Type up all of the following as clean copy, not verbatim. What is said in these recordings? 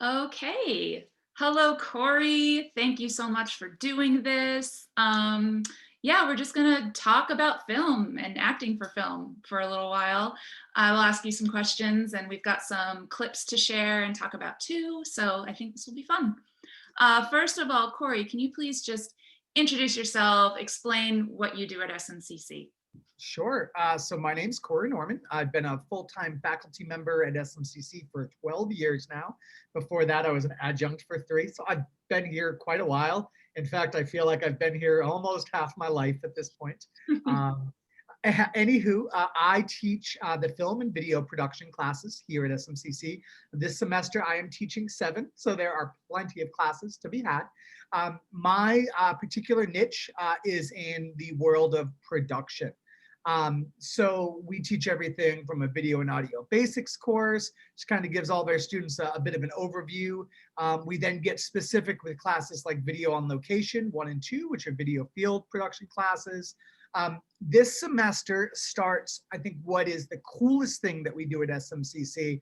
Okay. Hello, Corey. Thank you so much for doing this. Yeah, we're just gonna talk about film and acting for film for a little while. I will ask you some questions and we've got some clips to share and talk about too. So I think this will be fun. First of all, Corey, can you please just introduce yourself, explain what you do at SMCC? Sure. So my name's Corey Norman. I've been a full-time faculty member at SMCC for 12 years now. Before that, I was an adjunct for 3. So I've been here quite a while. In fact, I feel like I've been here almost half my life at this point. Um, Anywho, I teach the film and video production classes here at SMCC. This semester, I am teaching 7, so there are plenty of classes to be had. My particular niche is in the world of production. So we teach everything from a video and audio basics course, which kind of gives all of our students a bit of an overview. We then get specific with classes like video on location 1 and 2, which are video field production classes. This semester starts, I think, what is the coolest thing that we do at SMCC.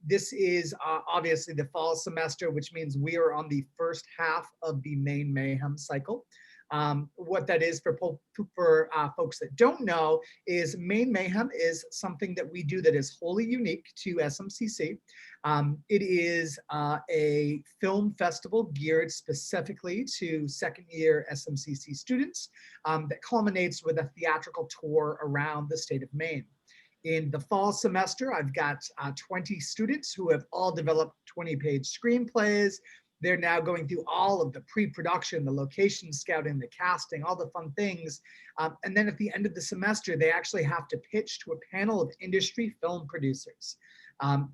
This is obviously the fall semester, which means we are on the first half of the main Mayhem cycle. What that is for folks that don't know is Main Mayhem is something that we do that is wholly unique to SMCC. It is a film festival geared specifically to second-year SMCC students that culminates with a theatrical tour around the state of Maine. In the fall semester, I've got 20 students who have all developed 20-page screenplays. They're now going through all of the pre-production, the location scouting, the casting, all the fun things. And then at the end of the semester, they actually have to pitch to a panel of industry film producers.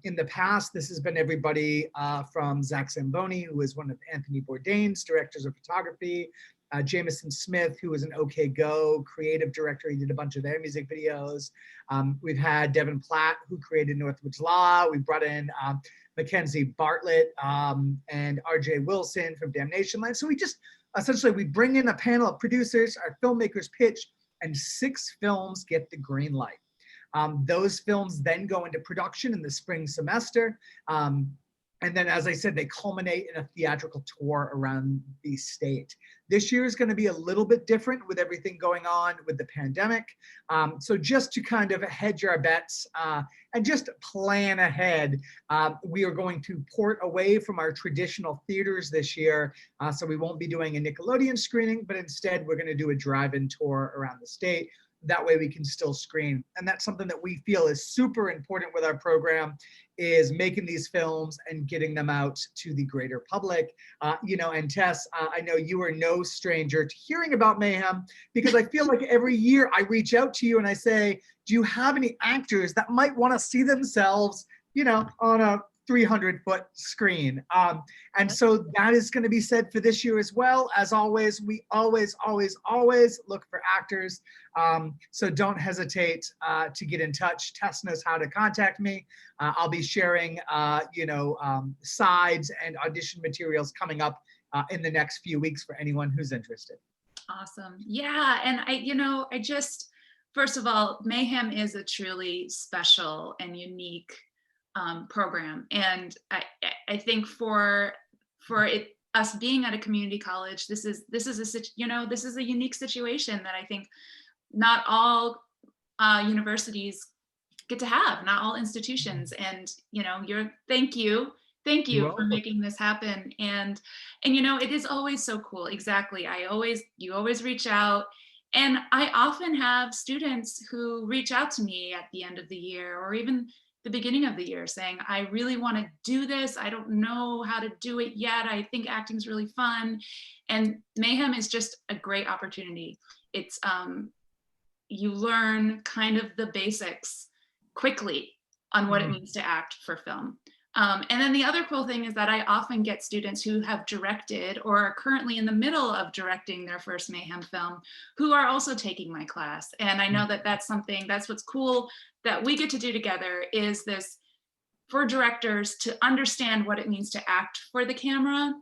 In the past, this has been everybody from Zach Zamboni, who is one of Anthony Bourdain's directors of photography, Jameson Smith, who was an OK Go creative director. He did a bunch of their music videos. We've had Devin Platt, who created Northwoods Law. We brought in Mackenzie Bartlett and RJ Wilson from Damnation Line. So we just, essentially, we bring in a panel of producers, our filmmakers pitch, and 6 films get the green light. Those films then go into production in the spring semester. And then, as I said, they culminate in a theatrical tour around the state. This year is going to be a little bit different with everything going on with the pandemic. So just to kind of hedge our bets and just plan ahead, we are going to port away from our traditional theaters this year. So we won't be doing a Nickelodeon screening, but instead we're going to do a drive-in tour around the state. That way we can still screen. And that's something that we feel is super important with our program, is making these films and getting them out to the greater public. And Tess, I know you are no stranger to hearing about Mayhem, because I feel like every year I reach out to you and I say, do you have any actors that might want to see themselves, on a 300-foot screen? And so that is going to be said for this year as well. As always, we always look for actors. So don't hesitate to get in touch. Tess knows how to contact me. I'll be sharing, sides and audition materials coming up in the next few weeks for anyone who's interested. Awesome. Yeah. And I just, first of all, Mayhem is a truly special and unique program. And I think for us being at a community college, this is a unique situation that I think not all universities get to have, not all institutions. And thank you for making this happen. And it is always so cool. Exactly. You always reach out. And I often have students who reach out to me at the end of the year or even the beginning of the year saying, I really want to do this. I don't know how to do it yet. I think acting's really fun. And Mayhem is just a great opportunity. It's you learn kind of the basics quickly on what it means to act for film. And then the other cool thing is that I often get students who have directed or are currently in the middle of directing their first Mayhem film who are also taking my class. And I know that that's what's cool that we get to do together, is this for directors to understand what it means to act for the camera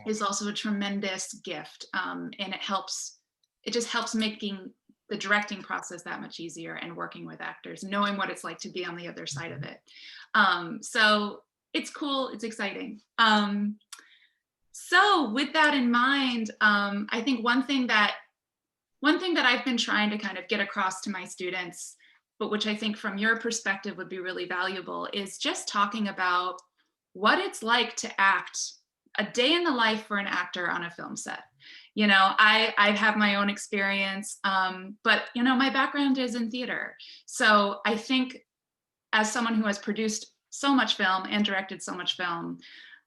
is also a tremendous gift. And it just helps making the directing process that much easier and working with actors, knowing what it's like to be on the other side of it. So it's cool, it's exciting. So with that in mind, I think one thing that I've been trying to kind of get across to my students, but which I think from your perspective would be really valuable, is just talking about what it's like to act a day in the life for an actor on a film set. You know, I have my own experience, but you know, my background is in theater. So I think as someone who has produced so much film and directed so much film,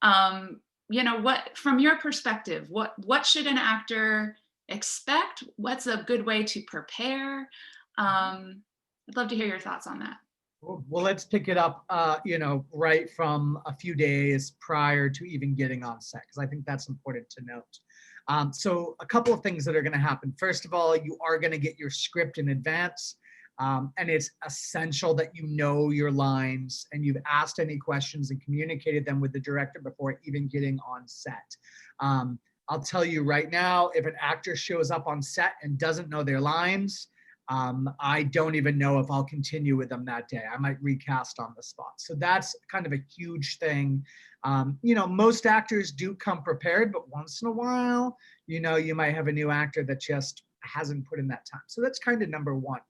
um, you know, what from your perspective, what should an actor expect? What's a good way to prepare? I'd love to hear your thoughts on that. Well, let's pick it up, right from a few days prior to even getting on set, because I think that's important to note. So a couple of things that are going to happen. First of all, you are going to get your script in advance. And it's essential that you know your lines and you've asked any questions and communicated them with the director before even getting on set. I'll tell you right now, if an actor shows up on set and doesn't know their lines, I don't even know if I'll continue with them that day. I might recast on the spot. So that's kind of a huge thing. Most actors do come prepared, but once in a while, you might have a new actor that just hasn't put in that time. So that's kind of number one.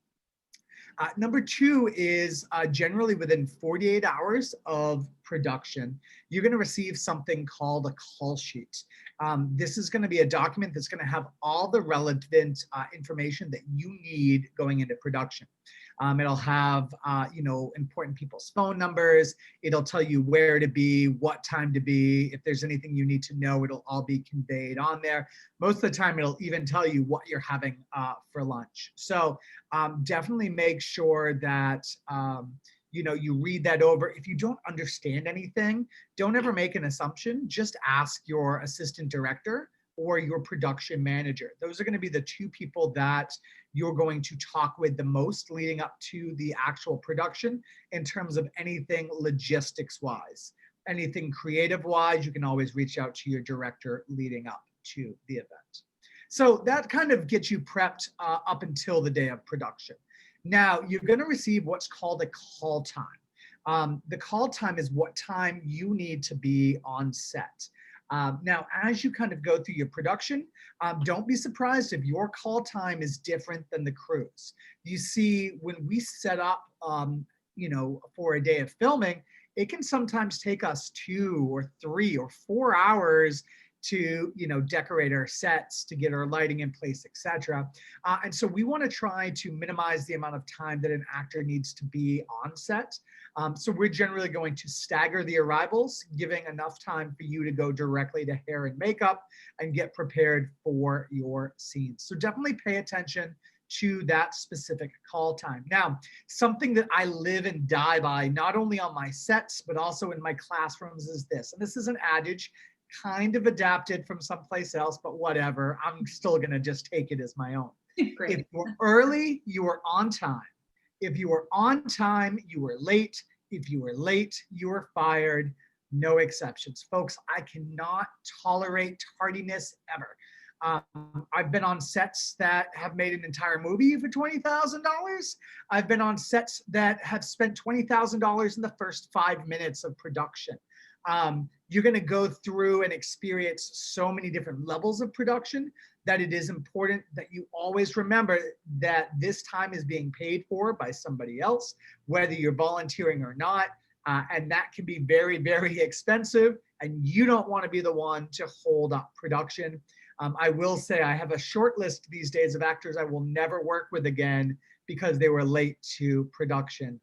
Number two is generally within 48 hours of production, you're going to receive something called a call sheet. This is going to be a document that's going to have all the relevant information that you need going into production. It'll have, important people's phone numbers. It'll tell you where to be, what time to be. If there's anything you need to know, it'll all be conveyed on there. Most of the time, it'll even tell you what you're having for lunch. So definitely make sure that, you read that over. If you don't understand anything, don't ever make an assumption. Just ask your assistant director or your production manager. Those are going to be the two people that you're going to talk with the most leading up to the actual production in terms of anything logistics wise. Anything creative wise, you can always reach out to your director leading up to the event. So that kind of gets you prepped up until the day of production. Now, you're going to receive what's called a call time. The call time is what time you need to be on set. Now, as you kind of go through your production, don't be surprised if your call time is different than the crew's. You see, when we set up, for a day of filming, it can sometimes take us 2 or 3 or 4 hours to decorate our sets, to get our lighting in place, etc. And so we want to try to minimize the amount of time that an actor needs to be on set. So we're generally going to stagger the arrivals, giving enough time for you to go directly to hair and makeup and get prepared for your scenes. So definitely pay attention to that specific call time. Now, something that I live and die by, not only on my sets, but also in my classrooms is this, and this is an adage kind of adapted from someplace else, but whatever, I'm still gonna just take it as my own. Great. If you're early, you are on time. If you are on time, you were late. If you were late, you were fired. No exceptions. Folks, I cannot tolerate tardiness ever. I've been on sets that have made an entire movie for $20,000. I've been on sets that have spent $20,000 in the first 5 minutes of production. You're going to go through and experience so many different levels of production that it is important that you always remember that this time is being paid for by somebody else, whether you're volunteering or not. And that can be very, very expensive. And you don't want to be the one to hold up production. I will say I have a short list these days of actors I will never work with again because they were late to production.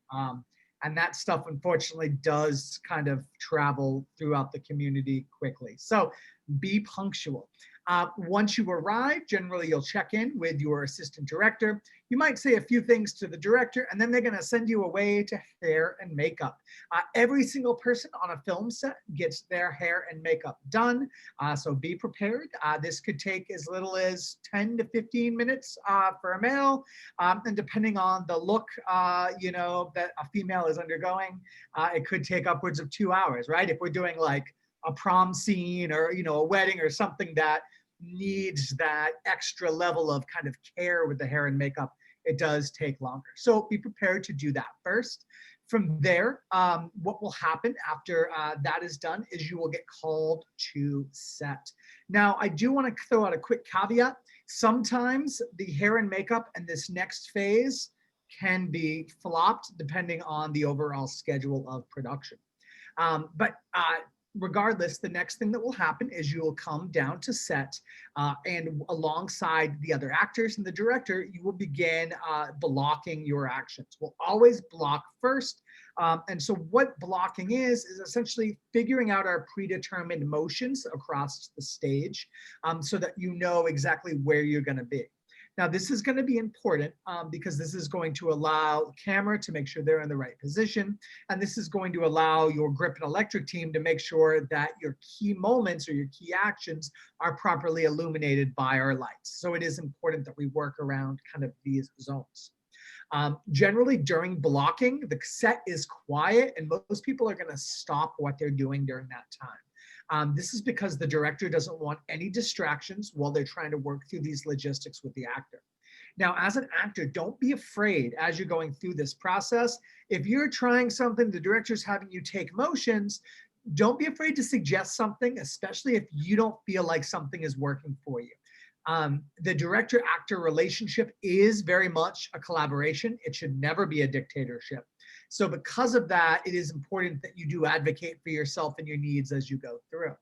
And that stuff, unfortunately, does kind of travel throughout the community quickly. So be punctual. Once you arrive, generally you'll check in with your assistant director. You might say a few things to the director, and then they're going to send you away to hair and makeup. Every single person on a film set gets their hair and makeup done, so be prepared. This could take as little as 10 to 15 minutes for a male, and depending on the look, that a female is undergoing, it could take upwards of 2 hours, right? If we're doing like a prom scene or a wedding or something that needs that extra level of kind of care with the hair and makeup, it does take longer. So be prepared to do that first. From there, what will happen after that is done is you will get called to set. Now, I do want to throw out a quick caveat. Sometimes the hair and makeup and this next phase can be flopped depending on the overall schedule of production. But regardless, the next thing that will happen is you will come down to set, and alongside the other actors and the director, you will begin blocking your actions. We'll always block first. And so what blocking is essentially figuring out our predetermined motions across the stage, so that you know exactly where you're going to be. Now, this is going to be important because this is going to allow camera to make sure they're in the right position. And this is going to allow your grip and electric team to make sure that your key moments or your key actions are properly illuminated by our lights. So it is important that we work around kind of these zones. Generally, during blocking, the set is quiet and most people are going to stop what they're doing during that time. This is because the director doesn't want any distractions while they're trying to work through these logistics with the actor. Now, as an actor, don't be afraid as you're going through this process. If you're trying something, the director's having you take motions, don't be afraid to suggest something, especially if you don't feel like something is working for you. The director-actor relationship is very much a collaboration. It should never be a dictatorship. So because of that, it is important that you do advocate for yourself and your needs as you go through.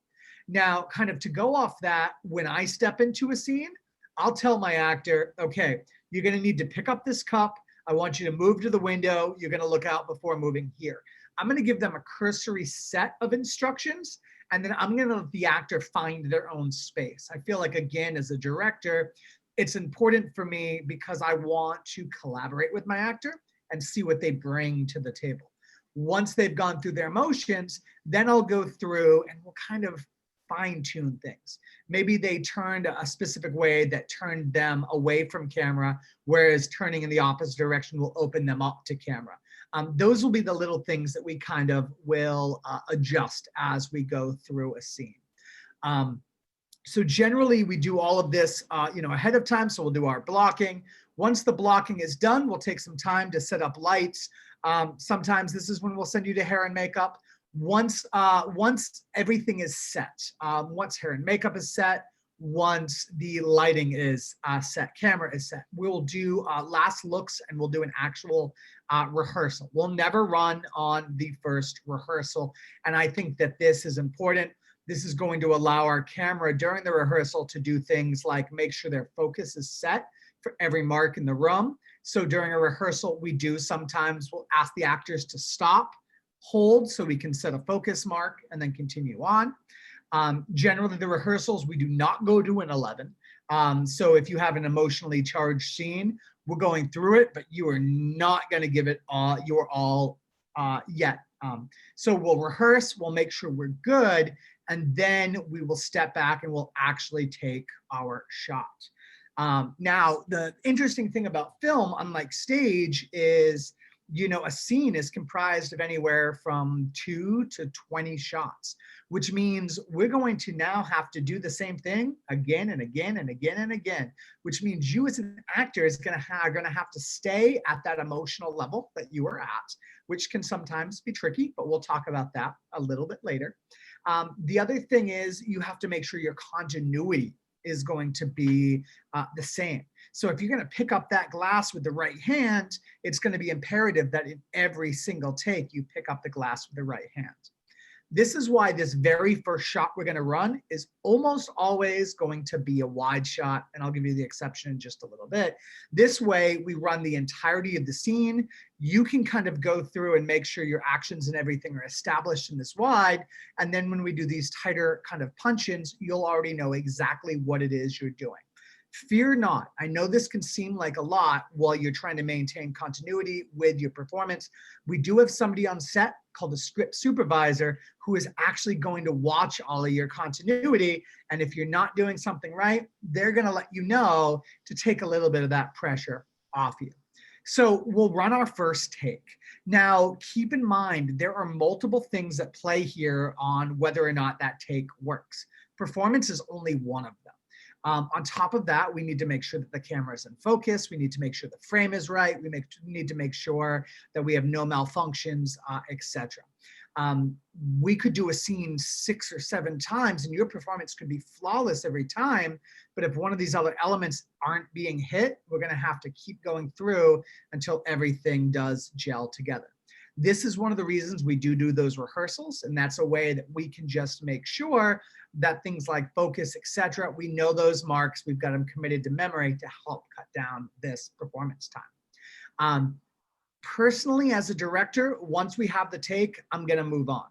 Now, kind of to go off that, when I step into a scene, I'll tell my actor, okay, you're going to need to pick up this cup. I want you to move to the window. You're going to look out before moving here. I'm going to give them a cursory set of instructions, and then I'm going to let the actor find their own space. I feel like, again, as a director, it's important for me because I want to collaborate with my actor and see what they bring to the table. Once they've gone through their motions, then I'll go through and we'll kind of fine tune things. Maybe they turned a specific way that turned them away from camera, whereas turning in the opposite direction will open them up to camera. Those will be the little things that we kind of will adjust as we go through a scene. So generally we do all of this ahead of time. So we'll do our blocking. Once the blocking is done, we'll take some time to set up lights. Sometimes this is when we'll send you to hair and makeup. Once everything is set, once hair and makeup is set, once the lighting is set, camera is set, we'll do last looks and we'll do an actual rehearsal. We'll never run on the first rehearsal. And I think that this is important. This is going to allow our camera during the rehearsal to do things like make sure their focus is set for every mark in the room. So during a rehearsal, we do sometimes we'll ask the actors to stop, hold, so we can set a focus mark and then continue on. Generally, the rehearsals, we do not go to an 11. So if you have an emotionally charged scene, we're going through it, but you are not going to give it your all yet. So we'll rehearse, we'll make sure we're good, and then we will step back and we'll actually take our shot. Now, the interesting thing about film, unlike stage, is a scene is comprised of anywhere from 2 to 20 shots, which means we're going to now have to do the same thing again and again and again and again, which means you as an actor is going to have to stay at that emotional level that you are at, which can sometimes be tricky, but we'll talk about that a little bit later. The other thing is you have to make sure your continuity is going to be the same. So if you're going to pick up that glass with the right hand, it's going to be imperative that in every single take, you pick up the glass with the right hand. This is why this very first shot we're going to run is almost always going to be a wide shot, and I'll give you the exception in just a little bit. This way, we run the entirety of the scene. You can kind of go through and make sure your actions and everything are established in this wide, and then when we do these tighter kind of punch-ins, you'll already know exactly what it is you're doing. Fear not. I know this can seem like a lot while you're trying to maintain continuity with your performance. We do have somebody on set called a script supervisor who is actually going to watch all of your continuity. And if you're not doing something right, they're going to let you know to take a little bit of that pressure off you. So we'll run our first take. Now, keep in mind, there are multiple things at play here on whether or not that take works. Performance is only one of them. On top of that, we need to make sure that the camera is in focus. We need to make sure the frame is right. We need to make sure that we have no malfunctions, etc. Um, we could do a scene 6 or 7 times and your performance could be flawless every time. But if one of these other elements aren't being hit, we're going to have to keep going through until everything does gel together. This is one of the reasons we do those rehearsals, and that's a way that we can just make sure that things like focus, etc., we know those marks, we've got them committed to memory to help cut down this performance time. Personally, as a director, once we have the take, I'm going to move on.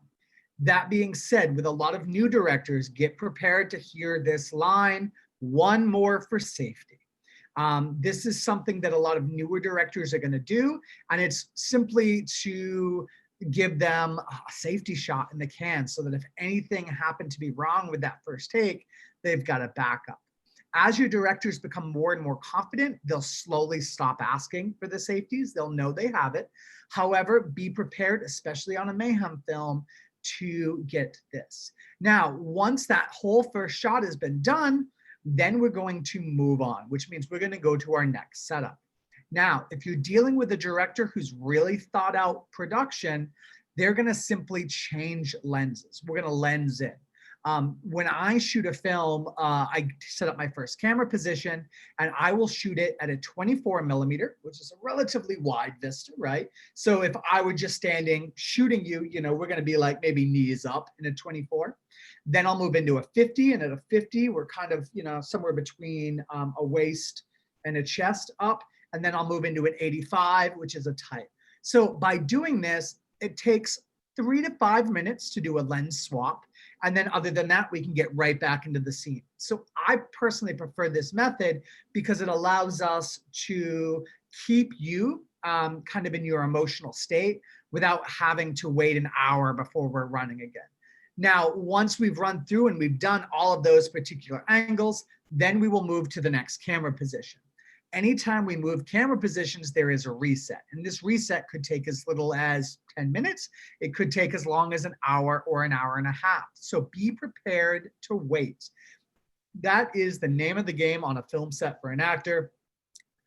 That being said, with a lot of new directors, get prepared to hear this line, one more for safety. This is something that a lot of newer directors are going to do, and it's simply to give them a safety shot in the can so that if anything happened to be wrong with that first take, they've got a backup. As your directors become more and more confident, they'll slowly stop asking for the safeties. They'll know they have it. However, be prepared, especially on a mayhem film, to get this. Now, once that whole first shot has been done, then we're going to move on, which means we're going to go to our next setup. Now, if you're dealing with a director who's really thought out production, they're going to simply change lenses. We're going to lens in. When I shoot a film, I set up my first camera position and I will shoot it at a 24 millimeter, which is a relatively wide vista, right? So if I were just standing shooting you, we're going to be like maybe knees up in a 24. Then I'll move into a 50, and at a 50, we're kind of, somewhere between a waist and a chest up. And then I'll move into an 85, which is a tight. So by doing this, it takes 3 to 5 minutes to do a lens swap. And then other than that, we can get right back into the scene. So I personally prefer this method because it allows us to keep you kind of in your emotional state without having to wait an hour before we're running again. Now, once we've run through and we've done all of those particular angles, then we will move to the next camera position. Anytime we move camera positions, there is a reset. And this reset could take as little as 10 minutes. It could take as long as an hour or an hour and a half. So be prepared to wait. That is the name of the game on a film set for an actor.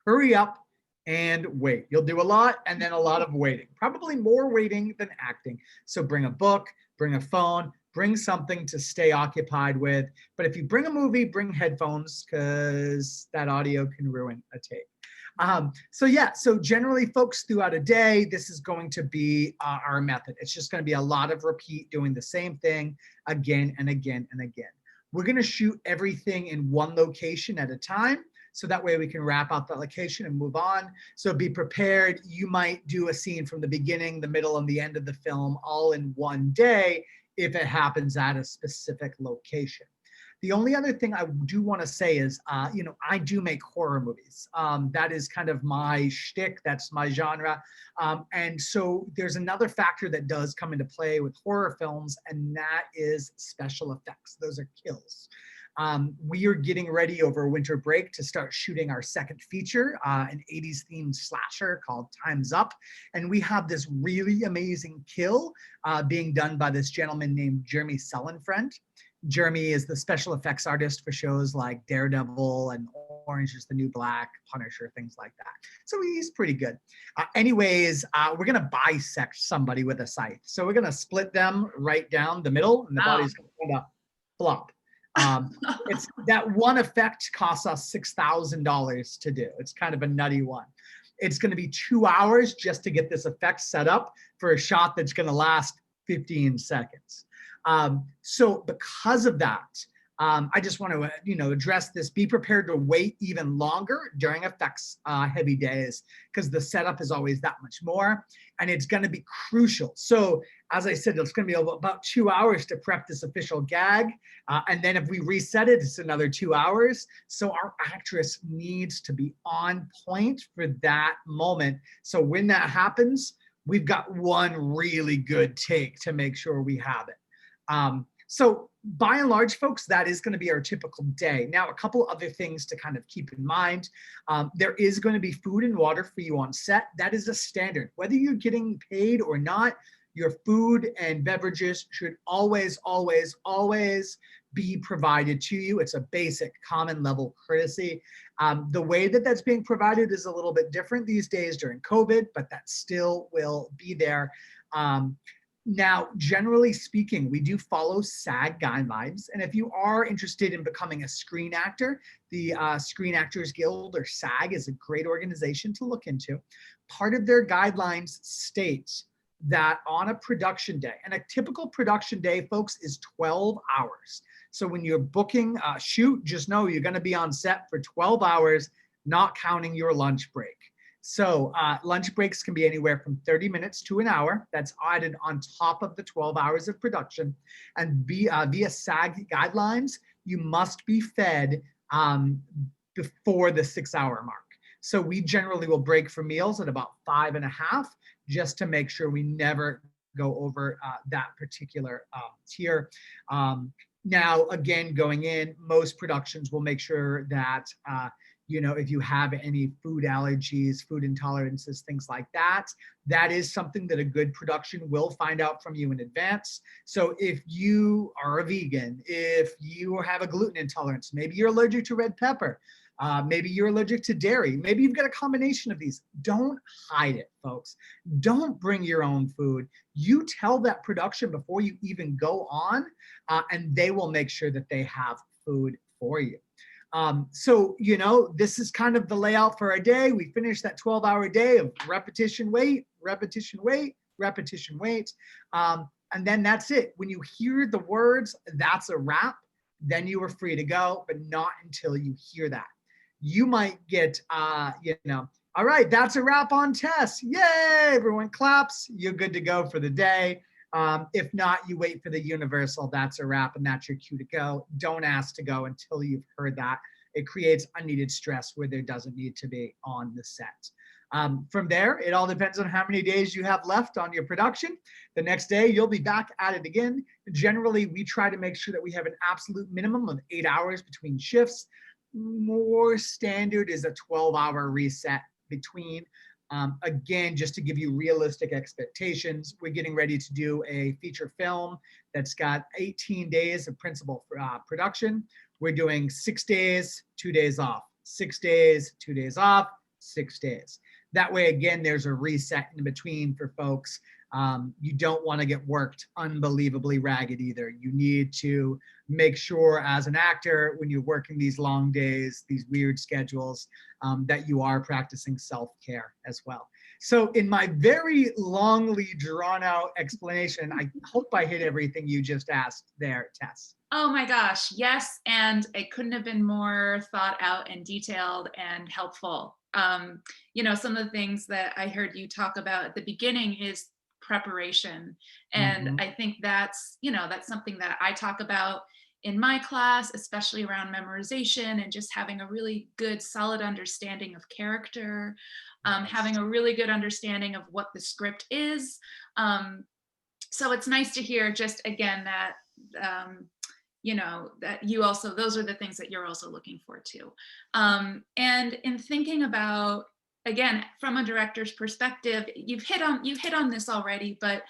Hurry up and wait. You'll do a lot and then a lot of waiting, probably more waiting than acting. So bring a book, bring a phone, bring something to stay occupied with. But if you bring a movie, bring headphones because that audio can ruin a take. So generally folks, throughout a day, this is going to be our method. It's just going to be a lot of repeat, doing the same thing again and again and again. We're going to shoot everything in one location at a time. So that way we can wrap out the location and move on. So be prepared. You might do a scene from the beginning, the middle, and the end of the film all in one day if it happens at a specific location. The only other thing I do want to say is, I do make horror movies. That is kind of my shtick. That's my genre. And so there's another factor that does come into play with horror films, and that is special effects. Those are kills. We are getting ready over winter break to start shooting our second feature, an 80s themed slasher called Time's Up. And we have this really amazing kill being done by this gentleman named Jeremy Sellenfriend. Jeremy is the special effects artist for shows like Daredevil and Orange is the New Black, Punisher, things like that. So he's pretty good. We're going to bisect somebody with a scythe. So we're going to split them right down the middle, and the body's going to flop. It's that one effect costs us $6,000 to do. It's kind of a nutty one. It's going to be 2 hours just to get this effect set up for a shot that's going to last 15 seconds. So because of that, I just want to, address this. Be prepared to wait even longer during effects heavy days because the setup is always that much more, and it's going to be crucial. So as I said, it's going to be about 2 hours to prep this official gag, and then if we reset it, it's another 2 hours. So our actress needs to be on point for that moment. So when that happens, we've got one really good take to make sure we have it. So by and large, folks, that is going to be our typical day. Now, a couple other things to kind of keep in mind. There is going to be food and water for you on set. That is a standard. Whether you're getting paid or not, Your food and beverages should always, always, always be provided to you. It's a basic common level courtesy. The way that that's being provided is a little bit different these days during COVID, but that still will be there. Um, Now, generally speaking, we do follow SAG guidelines. And if you are interested in becoming a screen actor, the Screen Actors Guild, or SAG, is a great organization to look into. Part of their guidelines states that on a production day, and a typical production day, folks, is 12 hours. So when you're booking a shoot, just know you're going to be on set for 12 hours, not counting your lunch break. So lunch breaks can be anywhere from 30 minutes to an hour. That's added on top of the 12 hours of production. And via SAG guidelines, you must be fed before the 6 hour mark. So we generally will break for meals at about 5.5, just to make sure we never go over that particular tier. Now, again, going in, most productions will make sure that if you have any food allergies, food intolerances, things like that, that is something that a good production will find out from you in advance. So if you are a vegan, if you have a gluten intolerance, maybe you're allergic to red pepper, maybe you're allergic to dairy, maybe you've got a combination of these, don't hide it, folks. Don't bring your own food. You tell that production before you even go on, and they will make sure that they have food for you. So, this is kind of the layout for our day. We finish that 12-hour day of repetition, wait, repetition, wait, repetition, wait. And then that's it. When you hear the words, that's a wrap, then you are free to go, but not until you hear that. You might get, all right, that's a wrap on Tess. Yay, everyone claps. You're good to go for the day. If not, you wait for the universal, that's a wrap, and that's your cue to go. Don't ask to go until you've heard that. It creates unneeded stress where there doesn't need to be on the set. From there, it all depends on how many days you have left on your production. The next day, you'll be back at it again. Generally, we try to make sure that we have an absolute minimum of 8 hours between shifts. More standard is a 12-hour reset between. Again, just to give you realistic expectations, we're getting ready to do a feature film that's got 18 days of principal production. We're doing 6 days, 2 days off, 6 days, 2 days off, 6 days. That way, again, there's a reset in between for folks. You don't want to get worked unbelievably ragged either. You need to make sure as an actor, when you're working these long days, these weird schedules, that you are practicing self-care as well. So in my very longly drawn out explanation, I hope I hit everything you just asked there, Tess. Oh my gosh, yes. And it couldn't have been more thought out and detailed and helpful. Some of the things that I heard you talk about at the beginning is preparation. And Mm-hmm. I think that's something that I talk about in my class, especially around memorization and just having a really good, solid understanding of character, having Yes. a really good understanding of what the script is. So it's nice to hear just again that that you also, those are the things that you're also looking for too. And in thinking about, again, from a director's perspective, you've hit on this already, but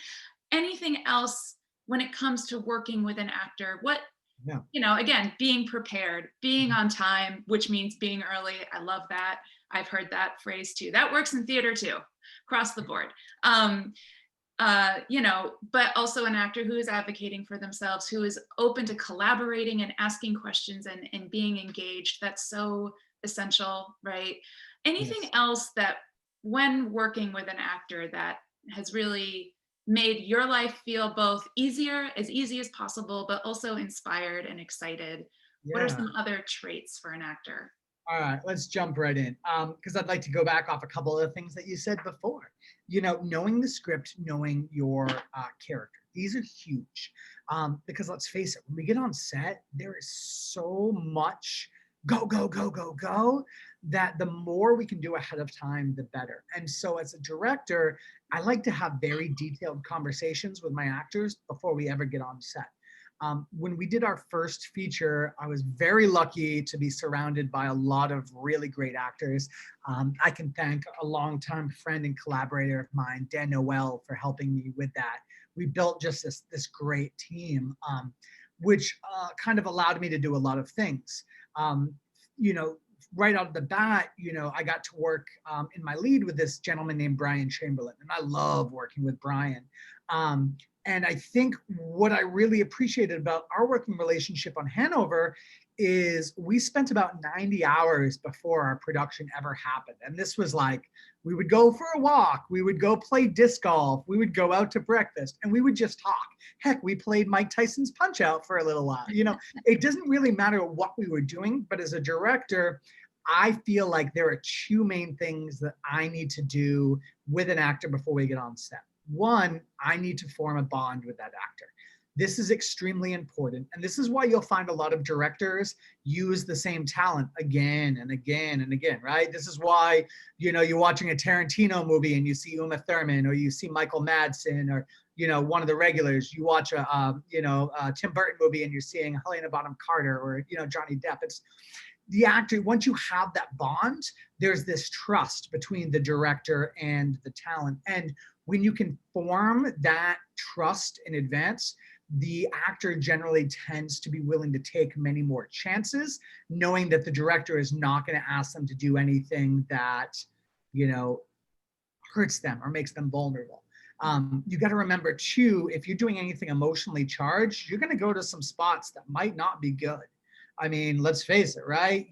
anything else when it comes to working with an actor, what, Yeah. again, being prepared, being on time, which means being early. I love that. I've heard that phrase too. That works in theater too, across the board. But also an actor who is advocating for themselves, who is open to collaborating and asking questions and being engaged. That's so essential, right? Anything Yes. else that when working with an actor that has really made your life feel both as easy as possible, but also inspired and excited? What are Yeah. some other traits for an actor? All right, let's jump right in. Because I'd like to go back off a couple of the things that you said before. Knowing the script, knowing your character, these are huge. Because let's face it, when we get on set, there is so much go, go, go, go, go, that the more we can do ahead of time, the better. And so as a director, I like to have very detailed conversations with my actors before we ever get on set. When we did our first feature, I was very lucky to be surrounded by a lot of really great actors. I can thank a longtime friend and collaborator of mine, Dan Noel, for helping me with that. we built just this great team, which kind of allowed me to do a lot of things. Um, you know, right out of the bat, I got to work in my lead with this gentleman named Brian Chamberlain, and I love working with Brian. And I think what I really appreciated about our working relationship on Hanover is we spent about 90 hours before our production ever happened. And this was like, we would go for a walk, we would go play disc golf, we would go out to breakfast, and we would just talk. Heck, we played Mike Tyson's Punch Out for a little while. It doesn't really matter what we were doing, but as a director, I feel like there are two main things that I need to do with an actor before we get on set. One, I need to form a bond with that actor. This is extremely important. And this is why you'll find a lot of directors use the same talent again and again and again, right? This is why, you're watching a Tarantino movie and you see Uma Thurman, or you see Michael Madsen, or, one of the regulars. You watch a Tim Burton movie and you're seeing Helena Bonham Carter, or, Johnny Depp. It's the actor. Once you have that bond, there's this trust between the director and the talent. And when you can form that trust in advance, the actor generally tends to be willing to take many more chances, knowing that the director is not going to ask them to do anything that, hurts them or makes them vulnerable. You got to remember too, if you're doing anything emotionally charged, you're going to go to some spots that might not be good. I mean, let's face it, right?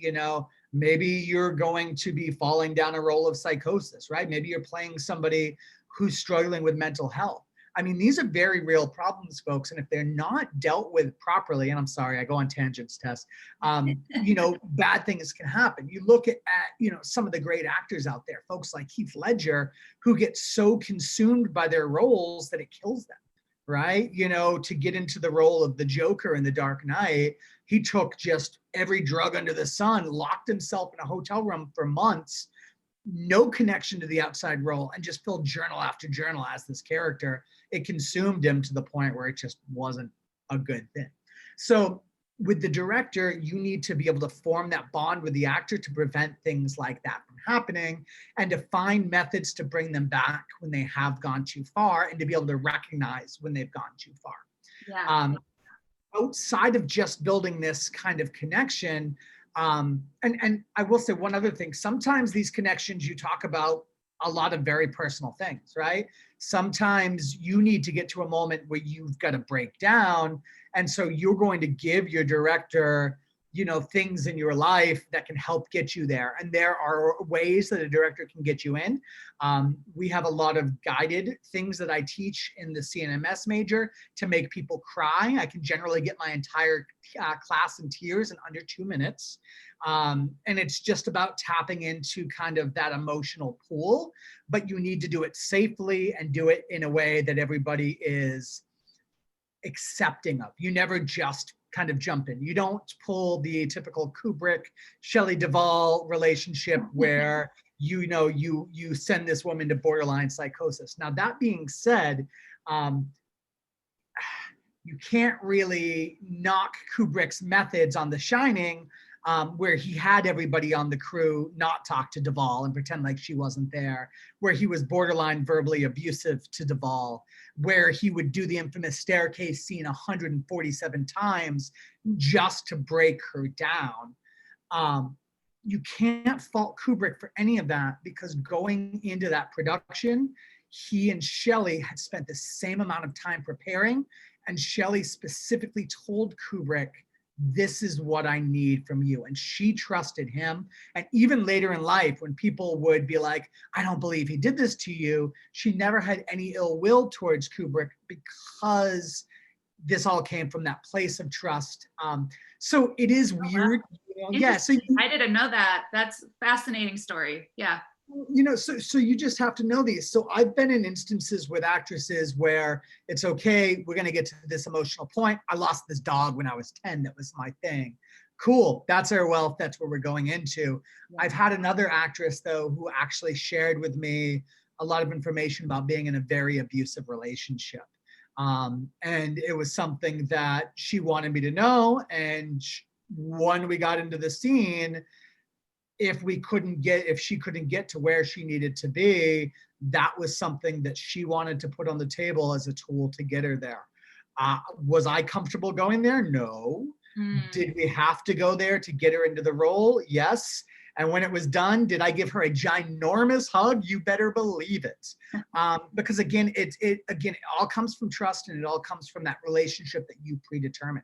Maybe you're going to be falling down a role of psychosis, right? Maybe you're playing somebody who's struggling with mental health. I mean, these are very real problems, folks. And if they're not dealt with properly, and I'm sorry, I go on tangents, Tess, bad things can happen. You look at some of the great actors out there, folks like Heath Ledger, who get so consumed by their roles that it kills them, right? To get into the role of the Joker in The Dark Knight, he took just every drug under the sun, locked himself in a hotel room for months, no connection to the outside role, and just filled journal after journal as this character. It consumed him to the point where it just wasn't a good thing. So with the director, you need to be able to form that bond with the actor to prevent things like that from happening, and to find methods to bring them back when they have gone too far, and to be able to recognize when they've gone too far. Yeah. Outside of just building this kind of connection, and I will say one other thing. Sometimes these connections, you talk about a lot of very personal things, right? Sometimes you need to get to a moment where you've got to break down. And so you're going to give your director, things in your life that can help get you there. And there are ways that a director can get you in. We have a lot of guided things that I teach in the CNMS major to make people cry. I can generally get my entire class in tears in under 2 minutes. And it's just about tapping into kind of that emotional pool, but you need to do it safely and do it in a way that everybody is accepting of. You never just kind of jump in. You don't pull the typical Kubrick, Shelley Duvall relationship where you send this woman to borderline psychosis. Now, that being said, you can't really knock Kubrick's methods on The Shining, where he had everybody on the crew not talk to Duvall and pretend like she wasn't there, where he was borderline verbally abusive to Duvall, where he would do the infamous staircase scene 147 times just to break her down. You can't fault Kubrick for any of that, because going into that production, he and Shelley had spent the same amount of time preparing, and Shelley specifically told Kubrick, this is what I need from you. And she trusted him. And even later in life, when people would be like, I don't believe he did this to you, she never had any ill will towards Kubrick, because this all came from that place of trust. So it is weird. Yeah. So I didn't know that. That's a fascinating story. Yeah. So you just have to know these. So I've been in instances with actresses where it's okay, we're going to get to this emotional point. I lost this dog when I was 10. That was my thing. Cool. That's our wealth. That's what we're going into. Yeah. I've had another actress, though, who actually shared with me a lot of information about being in a very abusive relationship. And it was something that she wanted me to know. And when we got into the scene, if she couldn't get to where she needed to be, that was something that she wanted to put on the table as a tool to get her there. Was I comfortable going there? No. Mm. Did we have to go there to get her into the role? Yes. And when it was done, did I give her a ginormous hug? You better believe it. Because again, it all comes from trust, and it all comes from that relationship that you predetermine.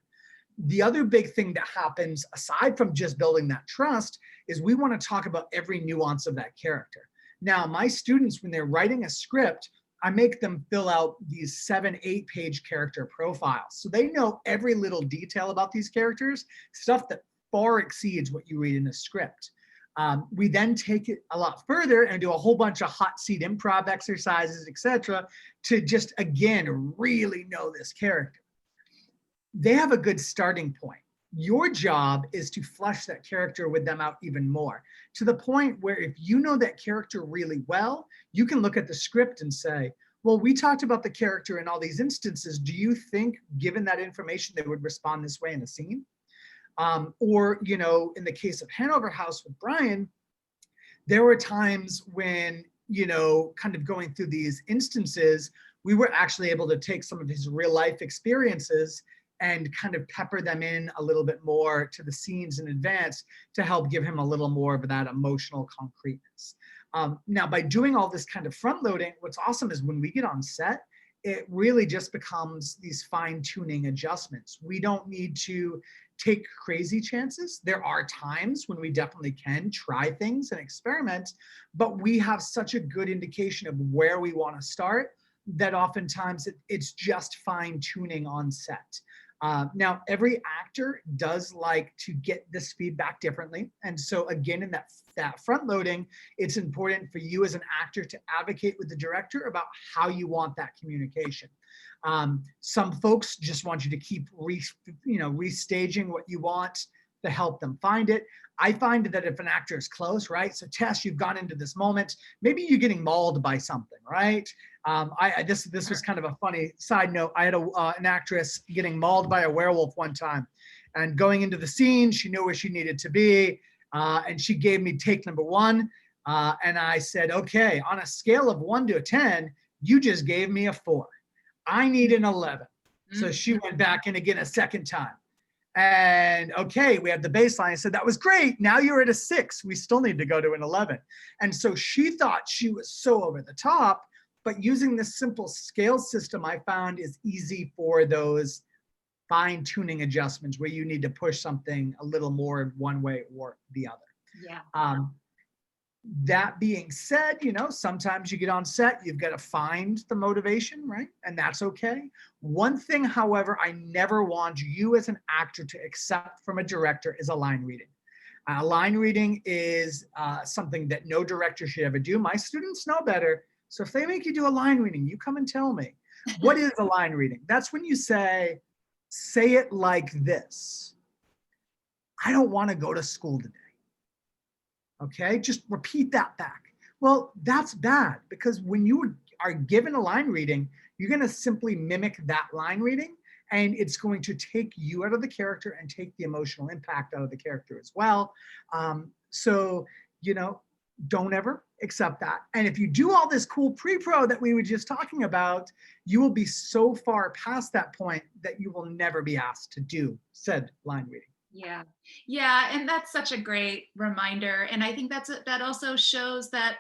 The other big thing that happens, aside from just building that trust, is we want to talk about every nuance of that character. Now, my students, when they're writing a script, I make them fill out these 7-8 page character profiles. So they know every little detail about these characters, stuff that far exceeds what you read in a script. We then take it a lot further and do a whole bunch of hot seat improv exercises, etc., to just, again, really know this character. They have a good starting point. Your job is to flesh that character with them out even more, to the point where if you know that character really well, you can look at the script and say, well, we talked about the character in all these instances. Do you think, given that information, they would respond this way in a scene? Or, in the case of Hanover House with Brian, there were times when, kind of going through these instances, we were actually able to take some of his real life experiences and kind of pepper them in a little bit more to the scenes in advance to help give him a little more of that emotional concreteness. Now, by doing all this kind of front loading, what's awesome is when we get on set, it really just becomes these fine tuning adjustments. We don't need to take crazy chances. There are times when we definitely can try things and experiment, but we have such a good indication of where we want to start that oftentimes it's just fine tuning on set. Now, every actor does like to get this feedback differently. And so again, in that front loading, it's important for you as an actor to advocate with the director about how you want that communication. Some folks just want you to keep restaging what you want to help them find it. I find that if an actor is close, right? So Tess, you've gone into this moment, maybe you're getting mauled by something, right? This was kind of a funny side note. I had an actress getting mauled by a werewolf one time, and going into the scene, she knew where she needed to be, and she gave me take number 1, and I said, okay, on a scale of 1 to 10, you just gave me a 4. I need an 11. So she went back in again a second time. And okay, we had the baseline. I said, that was great. Now you're at a 6. We still need to go to an 11. And so she thought she was so over the top, but using this simple scale system, I found is easy for those fine tuning adjustments where you need to push something a little more one way or the other. Yeah. That being said, sometimes you get on set, you've got to find the motivation, right? And that's okay. One thing, however, I never want you as an actor to accept from a director is a line reading. Line reading is something that no director should ever do. My students know better. So if they make you do a line reading, you come and tell me. What is a line reading? That's when you say it like this. I don't want to go to school today. Okay, just repeat that back. Well, that's bad, because when you are given a line reading, you're going to simply mimic that line reading, and it's going to take you out of the character and take the emotional impact out of the character as well. So, don't ever accept that. And if you do all this cool pre-pro that we were just talking about, you will be so far past that point that you will never be asked to do said line reading. Yeah. Yeah. And that's such a great reminder. And I think that also shows that,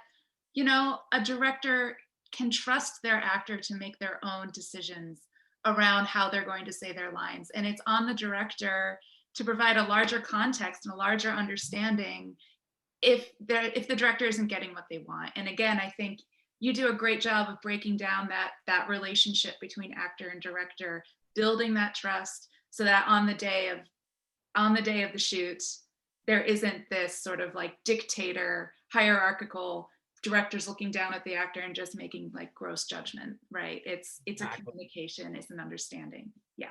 a director can trust their actor to make their own decisions around how they're going to say their lines. And it's on the director to provide a larger context and a larger understanding if the director isn't getting what they want. And again, I think you do a great job of breaking down that relationship between actor and director, building that trust so that on the day of the shoot, there isn't this sort of like dictator, hierarchical directors looking down at the actor and just making like gross judgment, right? It's a communication, it's an understanding. Yeah.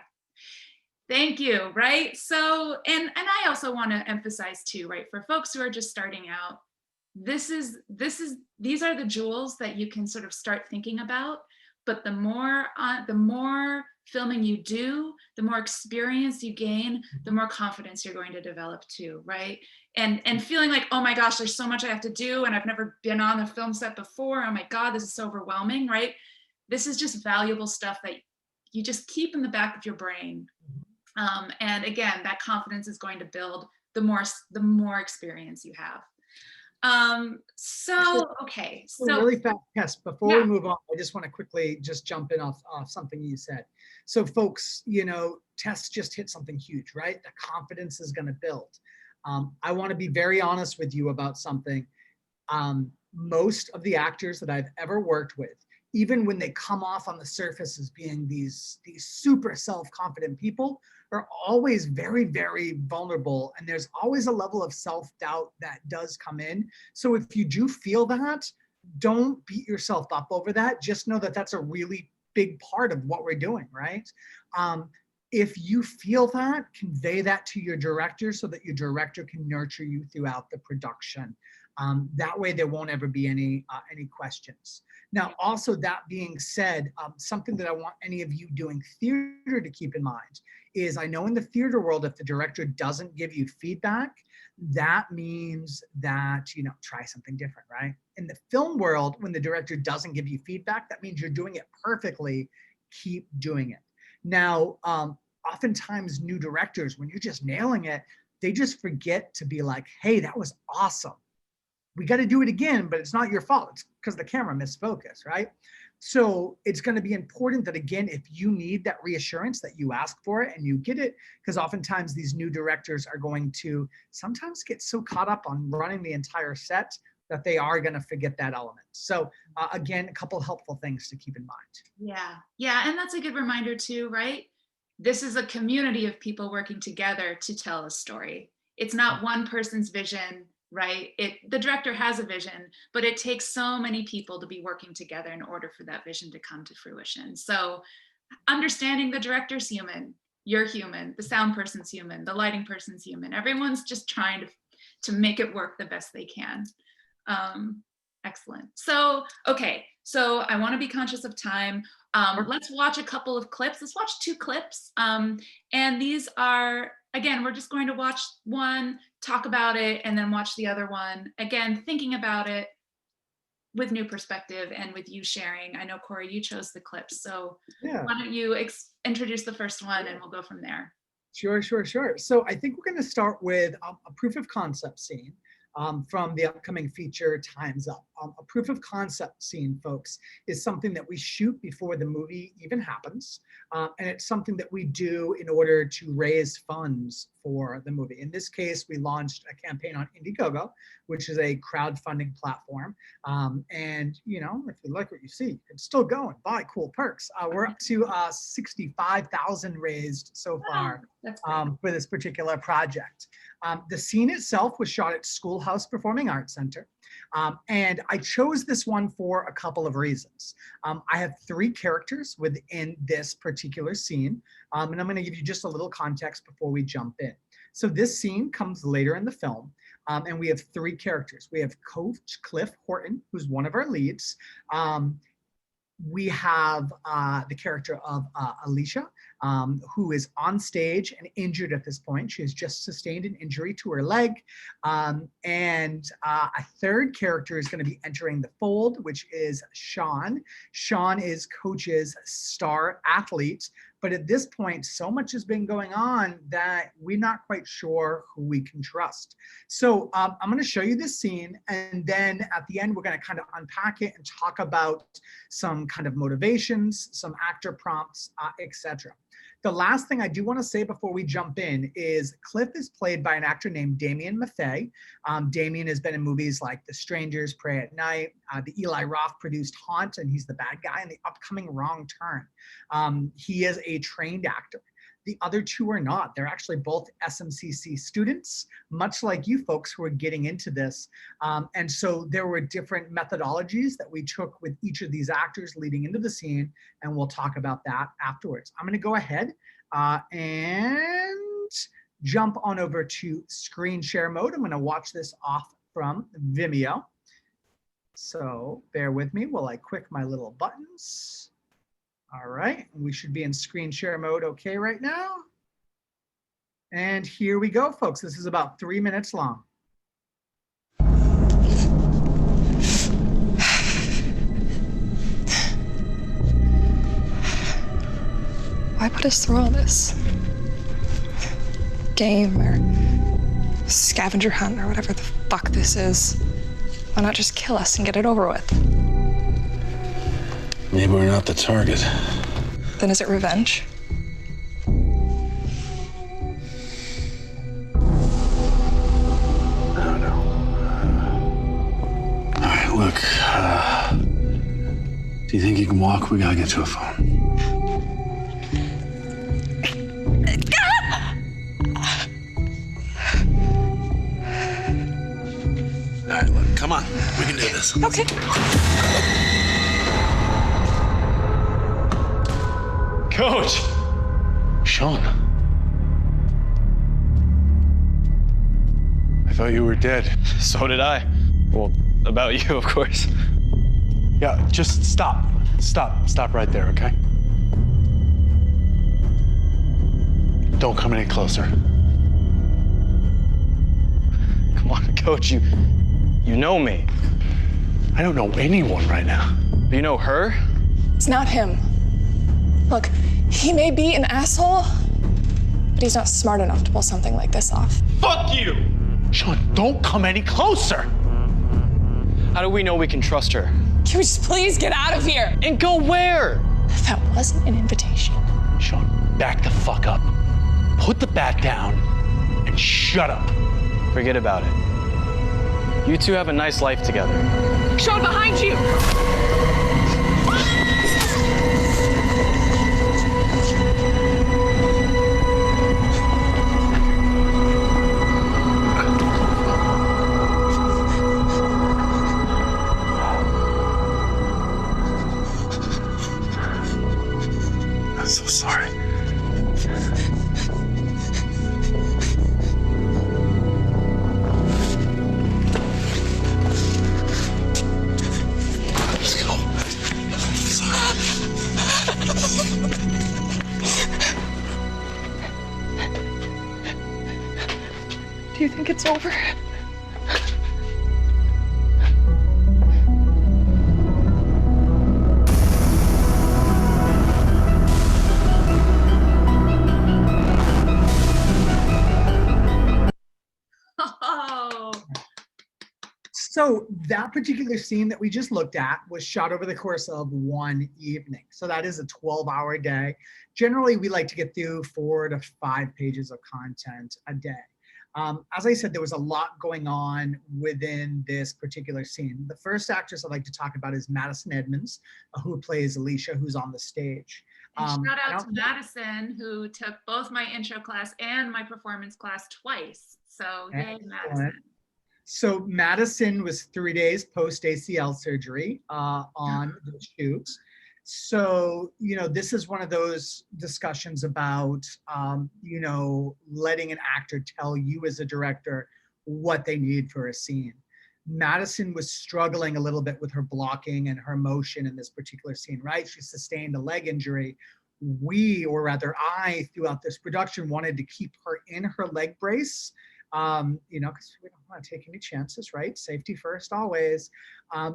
Thank you. Right. So, and I also want to emphasize too, right, for folks who are just starting out, these are the jewels that you can sort of start thinking about. But the more filming you do, the more experience you gain, the more confidence you're going to develop too, right? And feeling like, oh my gosh, there's so much I have to do and I've never been on a film set before. Oh my God, this is so overwhelming, right? This is just valuable stuff that you just keep in the back of your brain. And again, that confidence is going to build the more experience you have. Actually, Okay, so so really fast, Tess, before yeah, we move on, I just want to quickly just jump in off something you said. So folks, Tess just hit something huge, right? The confidence is going to build. I want to be very honest with you about something. Most of the actors that I've ever worked with, even when they come off on the surface as being these super self-confident people, are always very, very vulnerable. And there's always a level of self-doubt that does come in. So if you do feel that, don't beat yourself up over that. Just know that that's a really big part of what we're doing, right? If you feel that, convey that to your director so that your director can nurture you throughout the production. That way there won't ever be any questions. Now, also that being said, something that I want any of you doing theater to keep in mind is, I know in the theater world, if the director doesn't give you feedback, that means that, try something different, right? In the film world, when the director doesn't give you feedback, that means you're doing it perfectly. Keep doing it. Now, oftentimes new directors, when you're just nailing it, they just forget to be like, hey, that was awesome. We got to do it again, but it's not your fault. It's because the camera missed focus, right? So it's going to be important that, again, if you need that reassurance, that you ask for it and you get it, because oftentimes these new directors are going to sometimes get so caught up on running the entire set that they are going to forget that element. So again, a couple helpful things to keep in mind. yeah, and that's a good reminder too, right? This is a community of people working together to tell a story. It's not one person's vision, right? The director has a vision, but it takes so many people to be working together in order for that vision to come to fruition. So understanding the director's human, you're human, the sound person's human, the lighting person's human. Everyone's just trying to make it work the best they can. Excellent. So, okay, so I want to be conscious of time. Let's watch a couple of clips. Let's watch 2 clips. And these are, again, we're just going to watch one, talk about it, and then watch the other one. Again, thinking about it with new perspective and with you sharing. I know, Corey, you chose the clips. So Yeah. why don't you introduce the first one and we'll go from there. Sure. So I think we're going to start with a proof of concept scene from the upcoming feature Time's Up. A proof of concept scene, folks, is something that we shoot before the movie even happens. And it's something that we do in order to raise funds for the movie. In this case, we launched a campaign on Indiegogo, which is a crowdfunding platform. And, if you like what you see, it's still going. Buy cool perks. We're up to 65,000 raised so far for this particular project. The scene itself was shot at Schoolhouse Performing Arts Center. And I chose this one for a couple of reasons. I have 3 characters within this particular scene, and I'm going to give you just a little context before we jump in. So this scene comes later in the film, and we have 3 characters. We have Coach Cliff Horton, who's one of our leads. We have the character of Alicia, who is on stage and injured at this point. She has just sustained an injury to her leg. And a 3rd character is going to be entering the fold, which is Sean. Sean is Coach's star athlete. But at this point, so much has been going on that we're not quite sure who we can trust. So I'm going to show you this scene, and then at the end, we're going to kind of unpack it and talk about some kind of motivations, some actor prompts, etc. The last thing I do want to say before we jump in is Cliff is played by an actor named Damien Mathey. Damien has been in movies like The Strangers, Pray at Night, the Eli Roth produced Haunt, and he's the bad guy in the upcoming Wrong Turn. He is a trained actor. The other 2 are not. They're actually both SMCC students, much like you folks who are getting into this. And so there were different methodologies that we took with each of these actors leading into the scene, and we'll talk about that afterwards. I'm going to go ahead and jump on over to screen share mode. I'm going to watch this off from Vimeo. So bear with me while I click my little buttons. All right, we should be in screen share mode okay right now. And here we go, folks. This is about 3 minutes long. Why put us through all this? Game or scavenger hunt or whatever the fuck this is. Why not just kill us and get it over with? Maybe we're not the target. Then is it revenge? No. All right, look. Do you think you can walk? We gotta get to a phone. All right, look, come on. We can do this. Okay. Coach! Sean, I thought you were dead. So did I. Well, about you, of course. yeah, just stop. Stop right there, okay? Don't come any closer. Come on, Coach, you know me. I don't know anyone right now. Do you know her? It's not him. Look, he may be an asshole, but he's not smart enough to pull something like this off. Fuck you! Sean, don't come any closer. How do we know we can trust her? Can we just please get out of here? And go where? That wasn't an invitation. Sean, back the fuck up. Put the bat down and shut up. Forget about it. You two have a nice life together. Sean, behind you! I'm so sorry. Let's go. Do you think it's over? Oh, So that particular scene that we just looked at was shot over the course of one evening. So that is a 12-hour day. Generally, we like to get through 4 to 5 pages of content a day. As I said, there was a lot going on within this particular scene. The first actress I'd like to talk about is Madison Edmonds, who plays Alicia, who's on the stage. and shout out now- to Madison, who took both my intro class and my performance class twice. So yay, Excellent. Madison. So Madison was 3 days post ACL surgery on the shoot. So, this is one of those discussions about, letting an actor tell you as a director what they need for a scene. Madison was struggling a little bit with her blocking and her motion in this particular scene, right? She sustained a leg injury. I, throughout this production, wanted to keep her in her leg brace, because we don't want to take any chances, right? Safety first, always.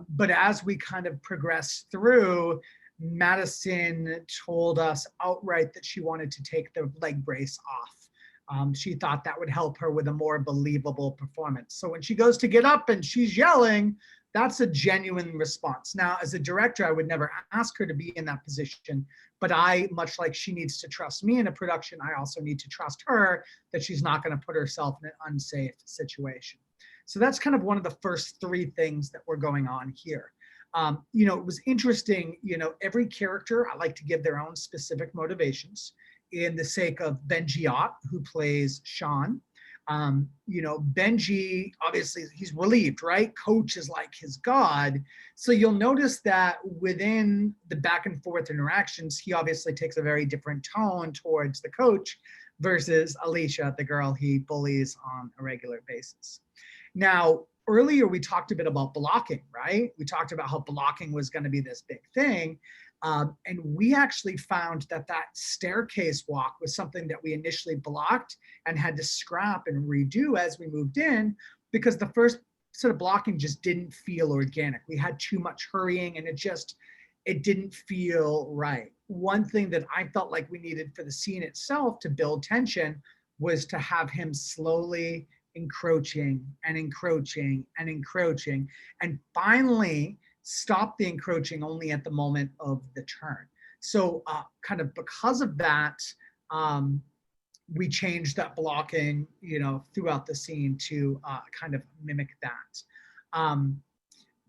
But as we kind of progressed through, Madison told us outright that she wanted to take the leg brace off. She thought that would help her with a more believable performance. So when she goes to get up and she's yelling, that's a genuine response. Now, as a director, I would never ask her to be in that position, but much like she needs to trust me in a production, I also need to trust her that she's not going to put herself in an unsafe situation. So that's kind of one of the first 3 things that were going on here. It was interesting, every character, I like to give their own specific motivations. In the sake of Benji Ott, who plays Sean, Benji, obviously he's relieved, right? Coach is like his God. So you'll notice that within the back and forth interactions, he obviously takes a very different tone towards the coach versus Alicia, the girl he bullies on a regular basis. Now, earlier we talked a bit about blocking, right? We talked about how blocking was going to be this big thing. And we actually found that that staircase walk was something that we initially blocked and had to scrap and redo as we moved in, because the first sort of blocking just didn't feel organic. We had too much hurrying and it didn't feel right. One thing that I felt like we needed for the scene itself to build tension was to have him slowly encroaching and encroaching and encroaching, and finally stop the encroaching only at the moment of the turn. So kind of because of that, we changed that blocking, throughout the scene to kind of mimic that.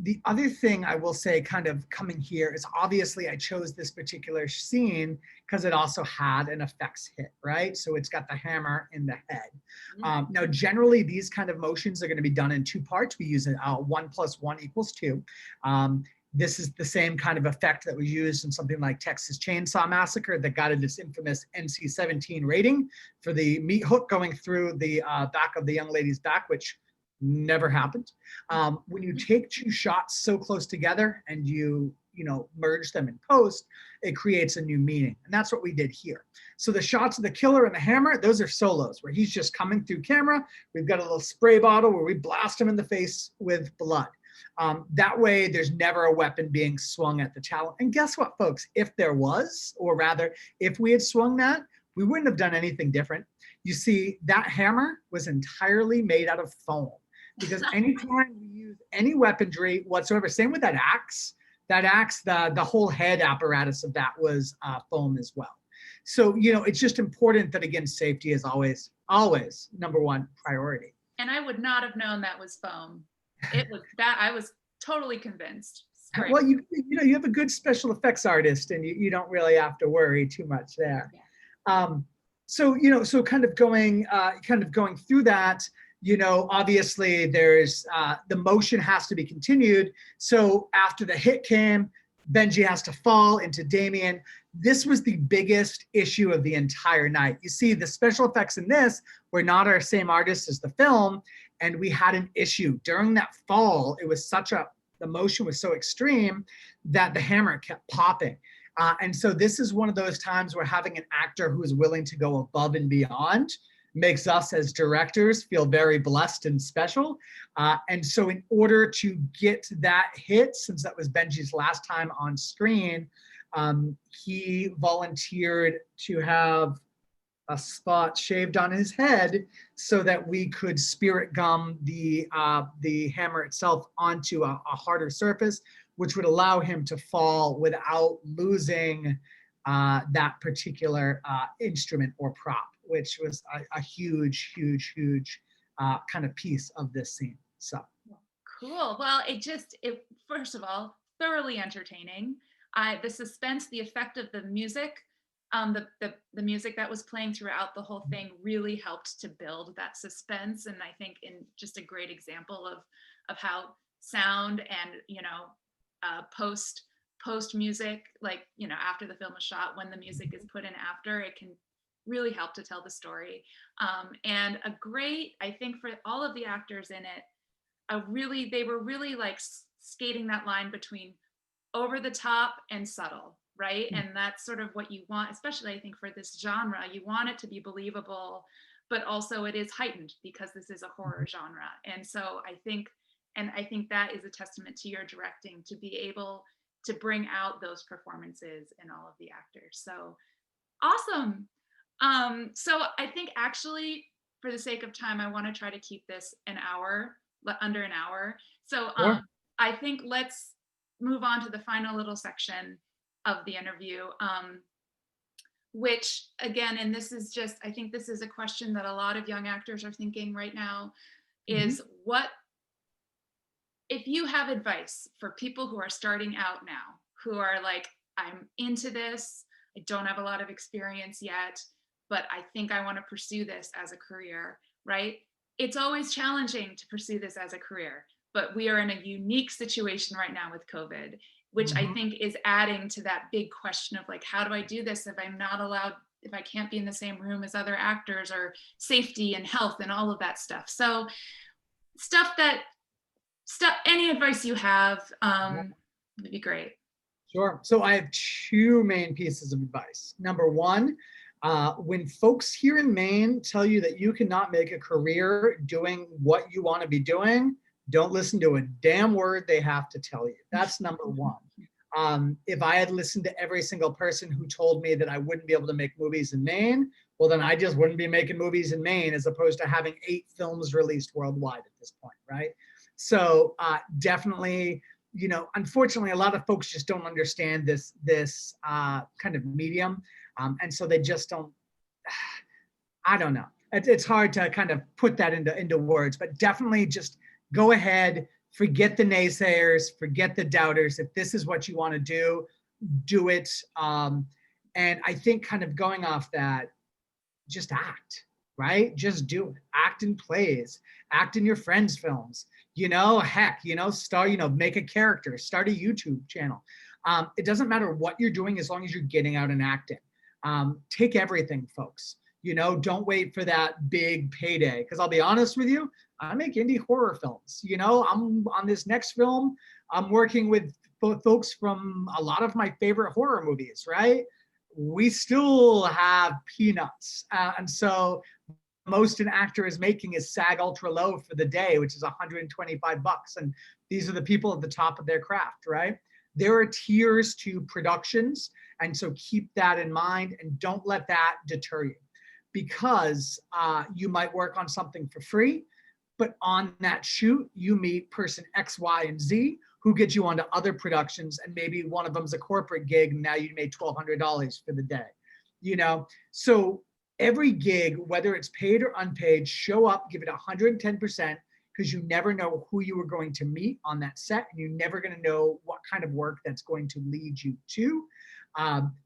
The other thing I will say, kind of coming here, is obviously I chose this particular scene because it also had an effects hit, right? So it's got the hammer in the head. Now, generally, these kind of motions are going to be done in two parts. We use 1 + 1 = 2. This is the same kind of effect that was used in something like Texas Chainsaw Massacre that got it its infamous NC-17 rating for the meat hook going through the back of the young lady's back, which never happened. When you take two shots so close together and you merge them in post, it creates a new meaning. And that's what we did here. So the shots of the killer and the hammer, those are solos where he's just coming through camera. We've got a little spray bottle where we blast him in the face with blood. That way there's never a weapon being swung at the talent. And guess what, folks? If there was, or rather, if we had swung that, we wouldn't have done anything different. You see, that hammer was entirely made out of foam, because anytime we use any weaponry whatsoever, same with that axe, the whole head apparatus of that was foam as well. So, it's just important that, again, safety is always #1 priority. And I would not have known that was foam. It was that I was totally convinced. Well, you have a good special effects artist, and you don't really have to worry too much there. Yeah. So kind of going through that, obviously there's the motion has to be continued. So after the hit came, Benji has to fall into Damien. This was the biggest issue of the entire night. You see, the special effects in this were not our same artist as the film, and we had an issue. During that fall, it was the motion was so extreme that the hammer kept popping. And so this is one of those times where having an actor who is willing to go above and beyond makes us as directors feel very blessed and special. And so in order to get that hit, since that was Benji's last time on screen, he volunteered to have a spot shaved on his head so that we could spirit gum the hammer itself onto a harder surface, which would allow him to fall without losing that particular instrument or prop, which was a huge kind of piece of this scene. So cool. Well, it first of all, thoroughly entertaining. The suspense, the effect of the music, the music that was playing throughout the whole thing really helped to build that suspense. And I think in just a great example of how sound and post music, like after the film is shot, when the music is put in after, it can really help to tell the story. And I think for all of the actors in it, they were really like skating that line between over the top and subtle, right? And that's sort of what you want, especially I think for this genre. You want it to be believable, but also it is heightened because this is a horror genre. And so I think that is a testament to your directing, to be able to bring out those performances in all of the actors. So awesome. So I think actually, for the sake of time, I want to try to keep this under an hour. So I think let's move on to the final little section of the interview, which again, and this is just, I think this is a question that a lot of young actors are thinking right now, is what, if you have advice for people who are starting out now, who are like, I'm into this, I don't have a lot of experience yet, but I think I want to pursue this as a career, right? It's always challenging to pursue this as a career, but we are in a unique situation right now with COVID, which I think is adding to that big question of like, how do I do this if I'm not allowed, if I can't be in the same room as other actors, or safety and health and all of that stuff. So any advice you have would be great. Sure. So I have two main pieces of advice. Number one, when folks here in Maine tell you that you cannot make a career doing what you want to be doing, don't listen to a damn word they have to tell you. That's number one. If I had listened to every single person who told me that I wouldn't be able to make movies in Maine, well, then I just wouldn't be making movies in Maine as opposed to having 8 films released worldwide at this point, right? So definitely, you know, unfortunately, a lot of folks just don't understand this kind of medium, and so they just don't. I don't know. It's hard to kind of put that into words, but definitely just go ahead, forget the naysayers, forget the doubters. If this is what you want to do it. And I think kind of going off that, just act, right? Just do it. Act in plays, act in your friends' films, you know, heck, you know, make a character, start a YouTube channel. It doesn't matter what you're doing as long as you're getting out and acting. Take everything, folks. You know, don't wait for that big payday. Because I'll be honest with you, I make indie horror films. You know, I'm on this next film. I'm working with folks from a lot of my favorite horror movies, right? We still have peanuts. And so most an actor is making is SAG ultra low for the day, which is $125. And these are the people at the top of their craft, right? There are tiers to productions. And so keep that in mind and don't let that deter you, because you might work on something for free, but on that shoot, you meet person X, Y, and Z who gets you onto other productions, and maybe one of them's a corporate gig, and now you made $1,200 for the day. You know, so every gig, whether it's paid or unpaid, show up, give it 110%, because you never know who you are going to meet on that set, and you're never going to know what kind of work that's going to lead you to.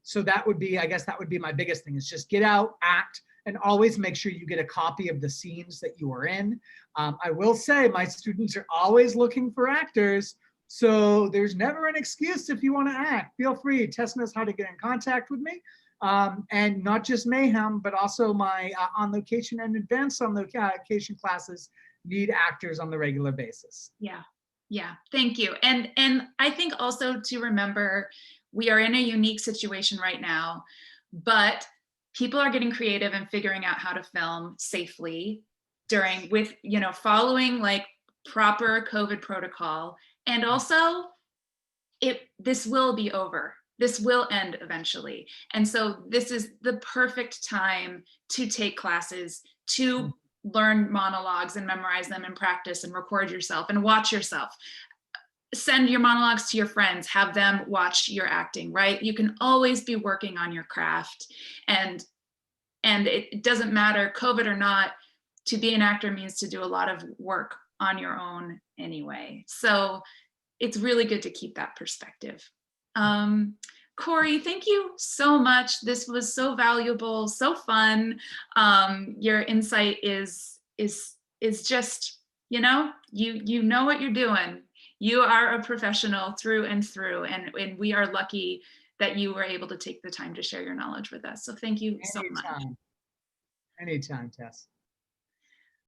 So that would be, I guess that would be my biggest thing, is just get out, act, and always make sure you get a copy of the scenes that you are in. I will say my students are always looking for actors, so there's never an excuse if you want to act. Feel free. Tess knows how to get in contact with me. And not just Mayhem, but also my on location and advanced on location classes need actors on the regular basis. Yeah, thank you. And I think also to remember, we are in a unique situation right now, but people are getting creative and figuring out how to film safely with, you know, following like proper COVID protocol. And also this will be over. This will end eventually. And so this is the perfect time to take classes, to learn monologues and memorize them and practice and record yourself and watch yourself. Send your monologues to your friends, have them watch your acting, right? You can always be working on your craft, and it doesn't matter, COVID or not, to be an actor means to do a lot of work on your own anyway. So it's really good to keep that perspective. Corey, thank you so much. This was so valuable, so fun. Your insight is just, you know what you're doing. You are a professional through and through, and we are lucky that you were able to take the time to share your knowledge with us. So thank you so much. Anytime, Tess.